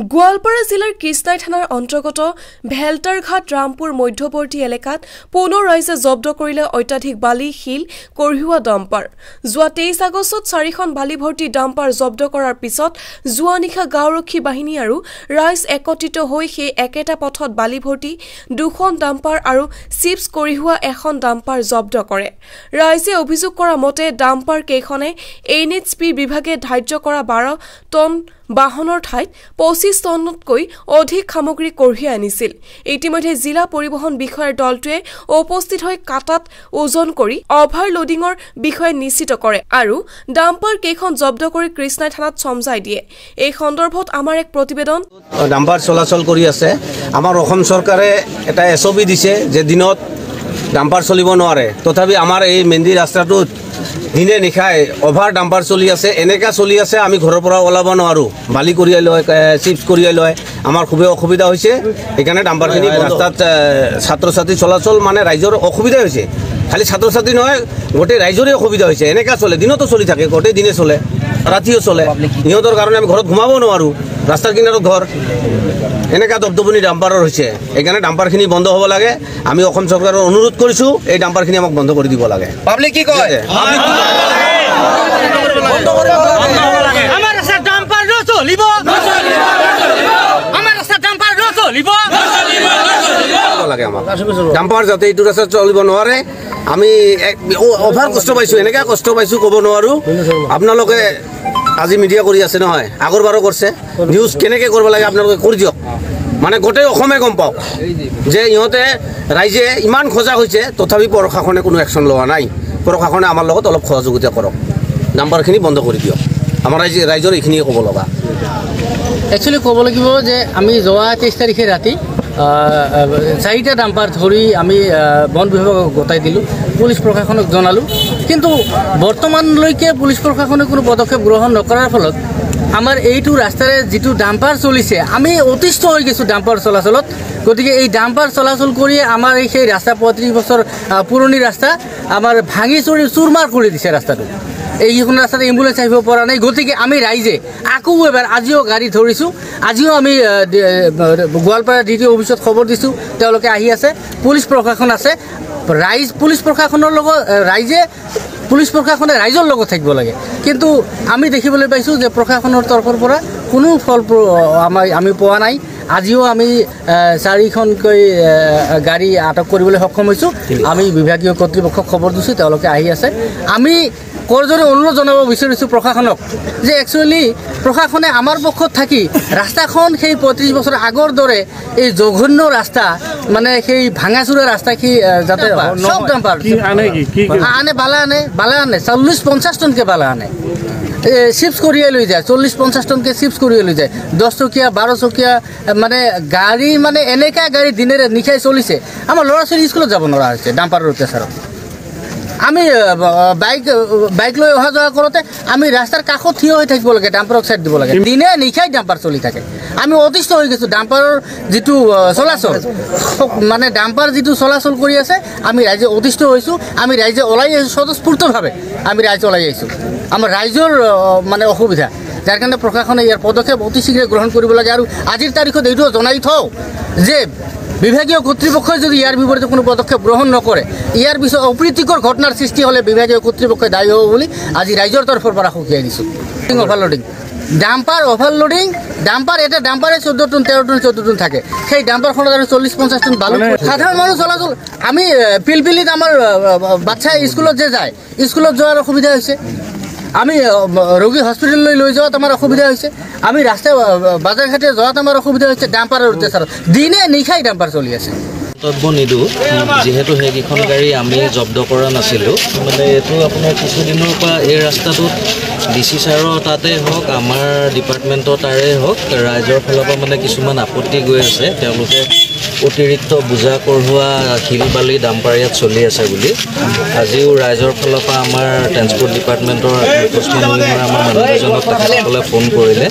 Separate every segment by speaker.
Speaker 1: গোৱালপাৰা জিলাৰ কৃষ্ণাই থানাৰ অন্তৰ্গত ভেলটাৰঘাট ৰামপুৰ মধ্যৱৰ্তী এলেকাত পুনৰ ৰাইজে জব্দ কৰিলে অত্যাধিক বালি শিল কঢ়িওৱা ডাম্পাৰ। যোৱা 23 আগষ্টত 4খন বালি ভৰ্তি ডাম্পাৰ জব্দ কৰাৰ পিছত যোৱা নিশা গাঁওৰক্ষী বাহিনী আৰু ৰাইজ একত্ৰিত হৈ সেই একেটা পথত বালি ভৰ্তি 2খন ডাম্পাৰ আৰু চিপছ কঢ়িওৱা এখন ডাম্পাৰ জব্দ কৰে। ৰাইজে অভিযোগ কৰা মতে ডাম্পাৰ কেইখনে NHP বিভাগে ধাৰ্য কৰা 12 টন বাহনৰ ঠাইত 25 টনতকৈ অধিক সামগ্ৰী কঢ়িয়াই আনিছিল। ইতিমধ্যে জিলা পৰিবহণ বিষয়াৰ দলটোৱে উপস্থিত হৈ কাটাত ওজন কৰি অভাৰলোডিংৰ বিষয়ে নিশ্চিত কৰে আৰু ডাম্পাৰ কেইখন জব্দ কৰি কৃষ্ণাই থানাত চমজাই দিয়ে। এই সন্দৰ্ভত আমাৰ এক প্ৰতিবেদন।
Speaker 2: ডাম্পাৰ চলাচল কৰি আছে। আমাৰ অসম চৰকাৰে এটা SOP দিছে যে দিনত ডাম্পাৰ চলিব নোৱাৰে, তথাপি আমাৰ এই মেইনলি ৰাস্তাটোত দিনে নিশাই অভাৰ ডাম্পাৰ চলি আছে। এনেকা চলি আছে আমি ঘৰৰ পৰা ওলাব নোৱাৰোঁ। বালি কঢ়িয়াই লয়, চিপছ কঢ়িয়াই লয়, আমাৰ খুবেই অসুবিধা হৈছে। সেইকাৰণে ডাম্পাৰখিনি ৰাস্তাত ছাত্ৰ ছাত্ৰী চলাচল মানে ৰাইজৰ অসুবিধা হৈছে। খালি ছাত্ৰ ছাত্ৰী নহয়, গোটেই ৰাইজৰে অসুবিধা হৈছে। এনেকা চলে, দিনতো চলি থাকে, গোটেই দিনে চলে, ৰাতিও চলে। সিহঁতৰ কাৰণে আমি ঘৰত ঘুমাব নোৱাৰোঁ, ৰাস্তাৰ কিনাৰত ঘৰ। এনেকা দপদপনি ডাম্পাৰৰ হৈছে। সেইকাৰণে ডাম্পাৰখিনি বন্ধ হ'ব লাগে। আমি অসম চৰকাৰৰ অনুৰোধ কৰিছোঁ, এই ডাম্পাৰখিনি আমাক বন্ধ কৰি দিব লাগে।
Speaker 3: পাব্লিক কি কয়? ডাম্পাৰ যাতে এইটো ৰাস্তাত চলিব নোৱাৰে। আমি অভাৰ কষ্ট পাইছোঁ, এনেকৈ কষ্ট পাইছোঁ ক'ব নোৱাৰোঁ। আপোনালোকে আজি মিডিয়া কৰি আছে নহয়, আগৰবাৰো কৰিছে। নিউজ কেনেকৈ কৰিব লাগে আপোনালোকে কৰি দিয়ক, মানে গোটেই অসমে গম পাওক যে ইহঁতে ৰাইজে ইমান সজাগ হৈছে, তথাপি প্ৰশাসনে কোনো একশ্যন লোৱা নাই। প্ৰশাসনে আমাৰ লগত অলপ সহযোগিতা কৰক, ডাম্পাৰখিনি বন্ধ কৰি দিয়ক। আমাৰ ৰাইজৰ এইখিনিয়ে ক'ব লগা।
Speaker 4: একচুৱেলি ক'ব লাগিব যে আমি যোৱা 23 তাৰিখে ৰাতি 4টা ডাম্পাৰ ধৰি আমি বন বিভাগক গতাই দিলোঁ, পুলিচ প্ৰশাসনক জনালোঁ। কিন্তু বৰ্তমানলৈকে পুলিচ প্ৰশাসনে কোনো পদক্ষেপ গ্ৰহণ নকৰাৰ ফলত আমাৰ এইটো ৰাস্তাৰে যিটো ডাম্পাৰ চলিছে, আমি অতিষ্ঠ হৈ গৈছোঁ ডাম্পাৰ চলাচলত। গতিকে এই ডাম্পাৰ চলাচল কৰি আমাৰ এই সেই ৰাস্তা 35 বছৰ পুৰণি ৰাস্তা আমাৰ ভাঙি চুৰি চুৰমাৰ কৰি দিছে ৰাস্তাটো। এইখন ৰাস্তাত এম্বুলেঞ্চ আহিব পৰা নাই। গতিকে আমি ৰাইজে আকৌ এবাৰ আজিও গাড়ী ধৰিছোঁ। আজিও আমি গোৱালপাৰা DTO অফিচত খবৰ দিছোঁ, তেওঁলোকে আহি আছে, পুলিচ প্ৰশাসন আছে। পুলিচ প্ৰশাসনৰ লগত পুলিচ প্ৰশাসনে ৰাইজৰ লগত থাকিব লাগে। কিন্তু আমি দেখিবলৈ পাইছোঁ যে প্ৰশাসনৰ তৰফৰ পৰা কোনো ফল আমি পোৱা নাই। আজিও আমি 4খনকৈ গাড়ী আটক কৰিবলৈ সক্ষম হৈছোঁ। আমি বিভাগীয় কৰ্তৃপক্ষক খবৰ দিছোঁ, তেওঁলোকে আহি আছে। আমি কৰজোৰে অনুৰোধ জনাব বিচাৰিছোঁ প্ৰশাসনক যে একচুৱেলি প্ৰশাসনে আমাৰ পক্ষত থাকি ৰাস্তাখন সেই 35 বছৰ আগৰ দৰে এই জঘন্য ৰাস্তা, মানে সেই ভাঙাচোৰা ৰাস্তা কি যাতে চব ডাম্পাৰ আনে, বালা আনে 40-50 টনকৈ বালা আনে, চিপছ কঢ়িয়াই লৈ যায়, 40-50 টনকৈ চিপছ কঢ়িয়াই লৈ যায়। 10 চকীয়া 12 চকীয়া মানে গাড়ী, মানে এনেকুৱা গাড়ী দিনেৰে নিশাই চলিছে। আমাৰ ল'ৰা ছোৱালী স্কুলত যাব নোৱাৰা হৈছে ডাম্পাৰৰ অত্যাচাৰত। আমি বাইক লৈ অহা যোৱা কৰোঁতে আমি ৰাস্তাৰ কাষত থিয় হৈ থাকিব লাগে, ডাম্পাৰক চাইড দিব লাগে। দিনে নিশাই ডাম্পাৰ চলি থাকে। আমি অতিষ্ঠ হৈ গৈছোঁ ডাম্পাৰৰ যিটো চলাচল, মানে ডাম্পাৰ যিটো চলাচল কৰি আছে, আমি ৰাইজে অতিষ্ঠ হৈছোঁ। আমি ৰাইজে ওলাই আহিছোঁ, স্বতঃস্ফূৰ্তভাৱে আমি ৰাইজ ওলাই আহিছোঁ। আমাৰ ৰাইজৰ মানে অসুবিধা, যাৰ কাৰণে প্ৰশাসনে ইয়াৰ পদক্ষেপ অতি শীঘ্ৰে গ্ৰহণ কৰিব লাগে। আৰু আজিৰ তাৰিখত এইটোও জনাই থওঁ যে বিভাগীয় কৰ্তৃপক্ষই যদি ইয়াৰ বিপৰীতে কোনো পদক্ষেপ গ্ৰহণ নকৰে, ইয়াৰ পিছত অপ্ৰীতিকৰ ঘটনাৰ সৃষ্টি হ'লে বিভাগীয় কৰ্তৃপক্ষই দায়ী হ'ব বুলি আজি ৰাইজৰ তৰফৰ পৰা সকীয়াই দিছোঁ। অভাৰলোডিং, ডাম্পাৰ অভাৰলোডিং, এটা ডাম্পাৰে 14 টন 13 টন 14 টন থাকে। সেই ডাম্পাৰখনত আৰু 40-50 টন বালু। সাধাৰণ মানুহ চলাচল, আমি পিলপিলিত আমাৰ বাচ্ছা স্কুলত যে যায়, স্কুলত যোৱাৰ অসুবিধা হৈছে। আমি ৰোগী হস্পিটেললৈ লৈ যোৱাত আমাৰ অসুবিধা হৈছে। আমি ৰাস্তা বাজাৰ ঘাটে যোৱাত আমাৰ অসুবিধা হৈছে ডাম্পাৰৰ অত্যাচাৰত। দিনে নিশাই ডাম্পাৰ চলি আছে।
Speaker 5: বক্তব্য নিদিওঁ, যিহেতু সেইকেইখন গাড়ী আমি জব্দ কৰা নাছিলোঁ। মানে এইটো আপোনাৰ কিছুদিনৰ পৰা এই ৰাস্তাটোত DC ছাৰৰ তাতে হওক, আমাৰ ডিপাৰ্টমেণ্টৰ তাৰে হওক, ৰাইজৰ ফালৰ পৰা মানে কিছুমান আপত্তি গৈ আছে। তেওঁলোকে অতিৰিক্ত বোজা কঢ়োৱা শিল বালি ডাম্পাৰ ইয়াত চলি আছে বুলি আজিও ৰাইজৰ ফালৰ পৰা আমাৰ ট্ৰেন্সপৰ্ট ডিপাৰ্টমেণ্টৰ আমাৰ মানুহজনক তেখেতসকলে ফোন কৰিলে।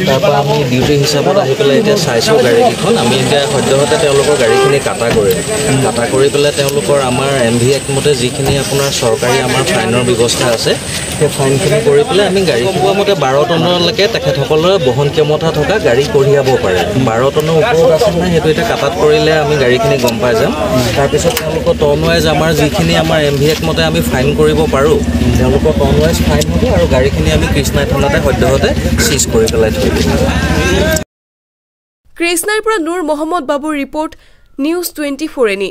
Speaker 5: তাৰপৰা আমি ডিউটি হিচাপত আহি পেলাই এতিয়া চাইছোঁ গাড়ীকেইখন। আমি এতিয়া সদ্যহতে তেওঁলোকৰ গাড়ীখিনি কাটা কাটা কৰি পেলাই তেওঁলোকৰ আমাৰ MV Act মতে যিখিনি আপোনাৰ চৰকাৰী আমাৰ ফাইনৰ ব্যৱস্থা আছে সেই ফাইনখিনি কৰি পেলাই আমি গাড়ী কোৱা মতে 12 টনলৈকে তেখেতসকলৰ বহন ক্ষমতা থকা গাড়ী কঢ়িয়াব পাৰে 12 টনৰ ওপৰত আছে না সেইটো এটা কাটাত কৰিলে আমি গাড়ীখিনি গম পাই যাম তাৰপিছত তেওঁলোকৰ টন ৱাইজ আমাৰ যিখিনি আমাৰ MV Act মতে আমি ফাইন কৰিব পাৰোঁ তেওঁলোকৰ টন ৱাইজ ফাইন হ'ব আৰু গাড়ীখিনি আমি কৃষ্ণাই থানাতে সদ্যহতে সিজ কৰি পেলাই থৈ দিম
Speaker 1: কৃষ্ণাইৰ পৰা নূৰ মহম্মদ বাবুৰ ৰিপৰ্ট নিউজ 24 এনি